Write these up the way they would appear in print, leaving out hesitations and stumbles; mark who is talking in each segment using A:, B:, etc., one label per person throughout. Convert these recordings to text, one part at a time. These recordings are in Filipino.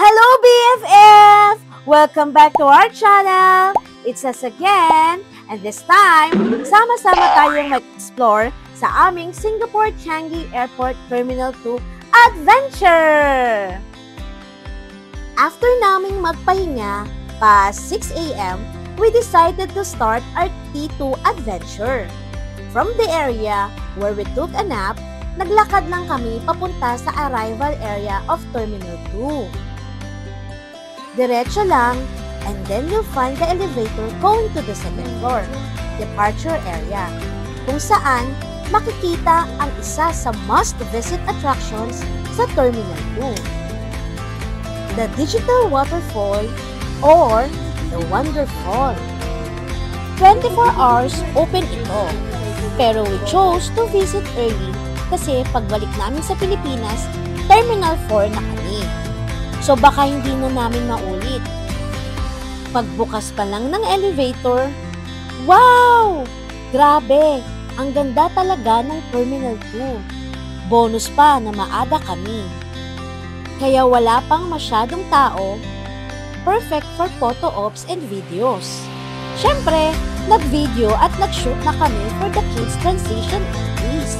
A: Hello BFF! Welcome back to our channel! It's us again, and this time, sama-sama tayong mag-explore sa aming Singapore Changi Airport Terminal 2 Adventure! After naming magpahinga past 6 AM, we decided to start our T2 adventure. From the area where we took a nap, naglakad lang kami papunta sa arrival area of Terminal 2. Diretso lang, and then you'll find the elevator going to the second floor, departure area, kung saan makikita ang isa sa must-visit attractions sa Terminal 2, the Digital Waterfall or the Wonderfall. 24 hours open ito, pero we chose to visit early kasi pagbalik namin sa Pilipinas, Terminal 4 na kami. So baka hindi na namin maulit. Pagbukas pa lang ng elevator, wow! Grabe! Ang ganda talaga ng Terminal 2. Bonus pa na maaga kami. Kaya wala pang masyadong tao, perfect for photo ops and videos. Syempre, nag-video at nag-shoot na kami for the kids' transition entries.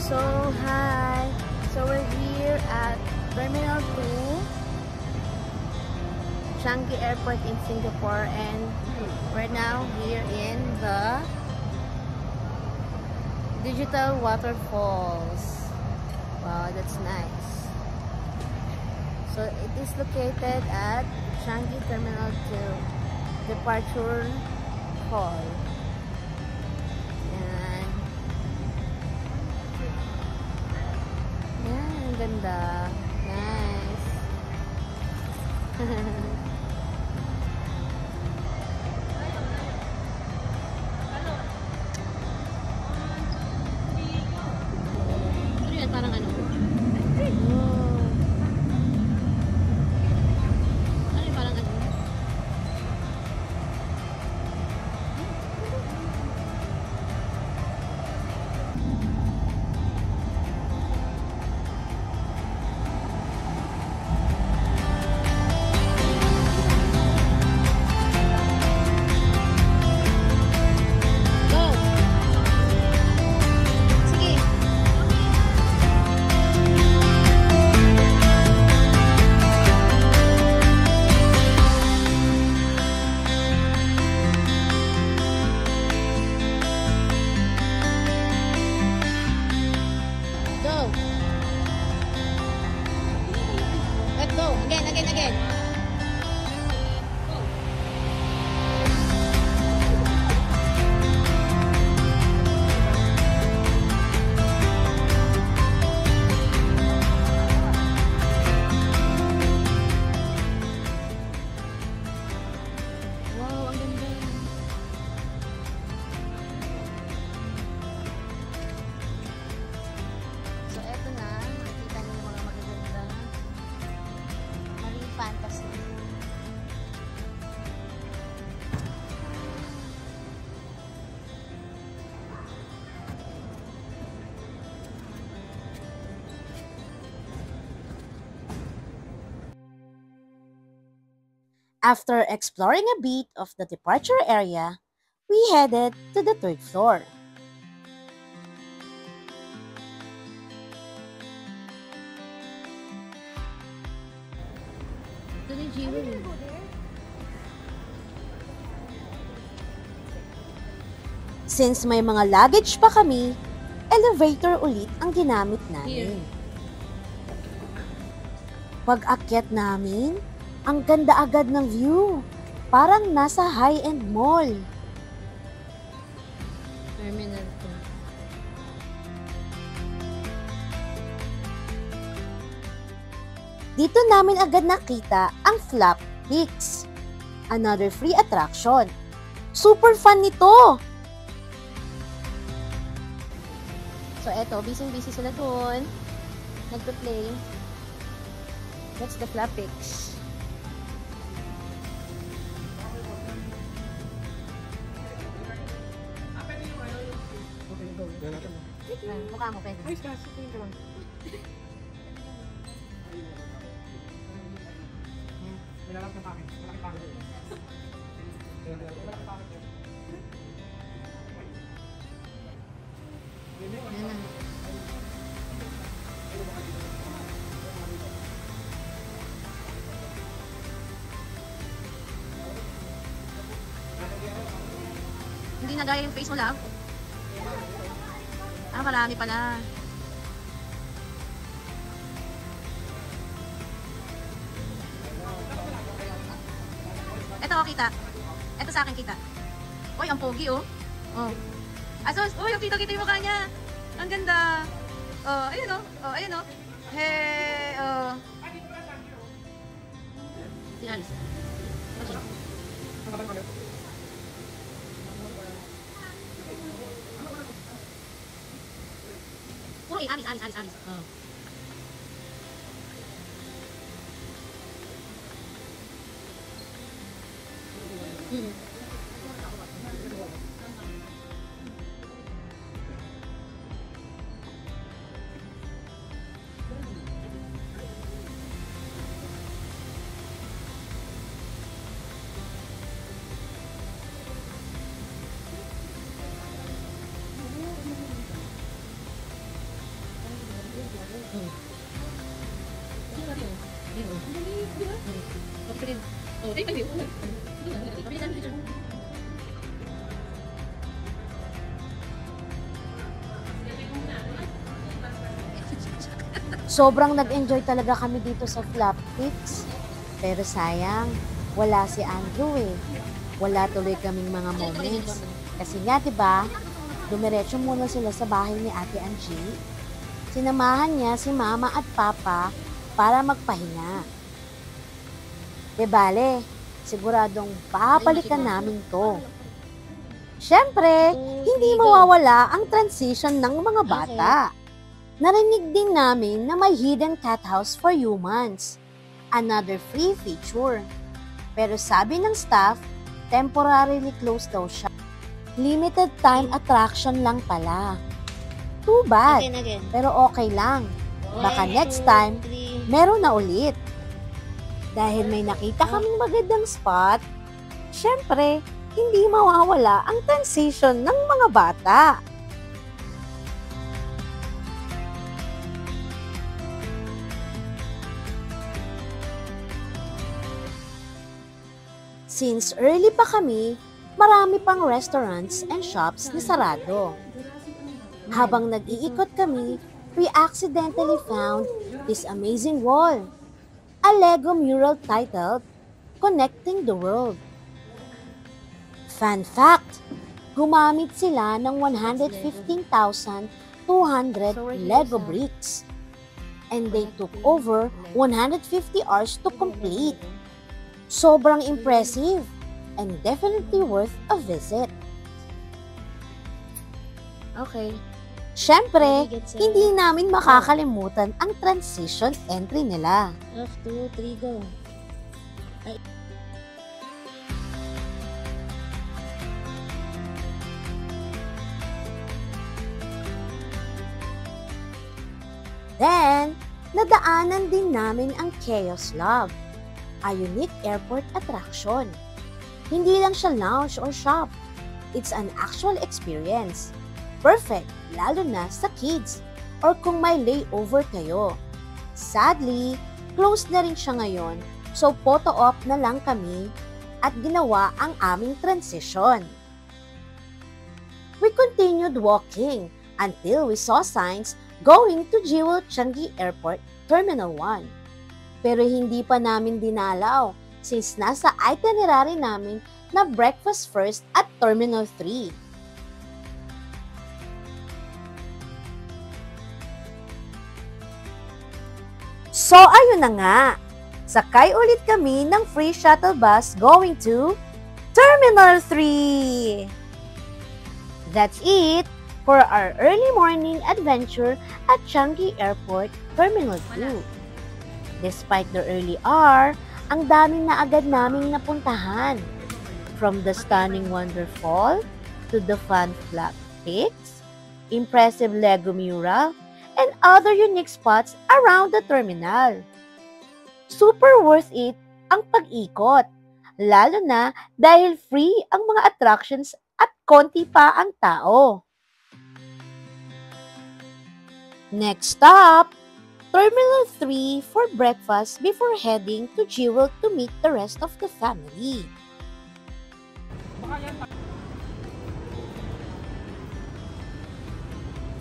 A: So, hi! So, we're here at Terminal 2, Changi Airport in Singapore, and we're now here in the Digital Waterfalls. Wow, that's nice. So, it is located at Changi Terminal 2 Departure Hall. Ganda. Nice. Ano yan? Parang ano? Oh. Ano yan? Parang ano? Go. Again. Wow, ang ganda. So, eto na. Makikita niyo yung mga magaganda. Marine Fantasy. After exploring a bit of the departure area, we headed to the third floor. Since may mga luggage pa kami, elevator ulit ang ginamit namin. Pag-akyat namin, ang ganda agad ng view. Parang nasa high-end mall. Terminal 2. Dito namin agad nakita ang Flap Peaks, another free attraction. Super fun nito!
B: So, eto, busy sila doon. Nagpe-play. That's the Flapix. Mukha mo, pwede.
C: Ay, kasi ito yung nilalap ng pangit. Malaki pangit. Malaki pangit.
B: Ayan na. Hindi na gaya yung face mo, love. Ah, marami pala. Ito, oh, kita. Ito sa akin, kita. Uy, ang pogi, oh. Oh. Asos, uy, kita-kita yung mukha niya. Ang ganda. Oh, ayun, oh. Oh, ayun, oh. Hey, oh. Tinalis. Okay. Puro alis. Oh.
A: Sobrang nag-enjoy talaga kami dito sa Flapix. Pero sayang, wala si Andrew eh. Wala tuloy kaming mga moments. Kasi nga, diba, dumiretso muna sila sa bahay ni Ate Angie. Sinamahan niya si Mama at Papa para magpahinga. De bale, siguradong babalikan namin to. Siyempre, hindi mawawala ang transition ng mga bata. Narinig din namin na may hidden cat house for humans. Another free feature. Pero sabi ng staff, temporarily closed daw siya. Limited time attraction lang pala. Too bad.
B: Again.
A: Pero okay lang. Baka next time, meron na ulit. Dahil may nakita kaming magandang spot, syempre, hindi mawawala ang transition ng mga bata. Since early pa kami, marami pang restaurants and shops na sarado. Habang nag-iikot kami, we accidentally found this amazing wall. A Lego mural titled, Connecting the World. Fun fact, gumamit sila ng 115,200 Lego bricks. And they took over 150 hours to complete. Sobrang impressive and definitely worth a visit.
B: Okay.
A: Siyempre, hindi namin makakalimutan ang transition entry nila.
B: 1, 2, 3, go.
A: Then, nadaanan din namin ang Chaos Lab, a unique airport attraction. Hindi lang siya lounge or shop. It's an actual experience. Perfect, lalo na sa kids or kung may layover kayo. Sadly, closed na rin siya ngayon, so photo op na lang kami at ginawa ang aming transition. We continued walking until we saw signs going to Jewel Changi Airport Terminal 1. Pero hindi pa namin dinalaw since nasa itinerary namin na breakfast first at Terminal 3. So ayun na nga, sakay ulit kami ng free shuttle bus going to Terminal 3. That's it! for our early morning adventure at Changi Airport Terminal 2. Despite the early hour, ang dami na agad naming napuntahan. From the stunning waterfall to the fun flat peaks, impressive Lego mural, and other unique spots around the terminal. Super worth it ang pag-ikot, lalo na dahil free ang mga attractions at konti pa ang tao. Next stop, Terminal 3 for breakfast before heading to Jewel to meet the rest of the family.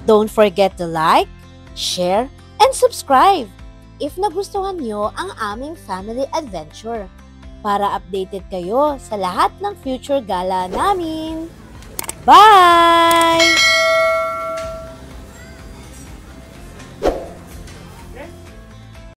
A: Don't forget to like, share, and subscribe if nagustuhan nyo ang aming family adventure para updated kayo sa lahat ng future gala namin. Bye!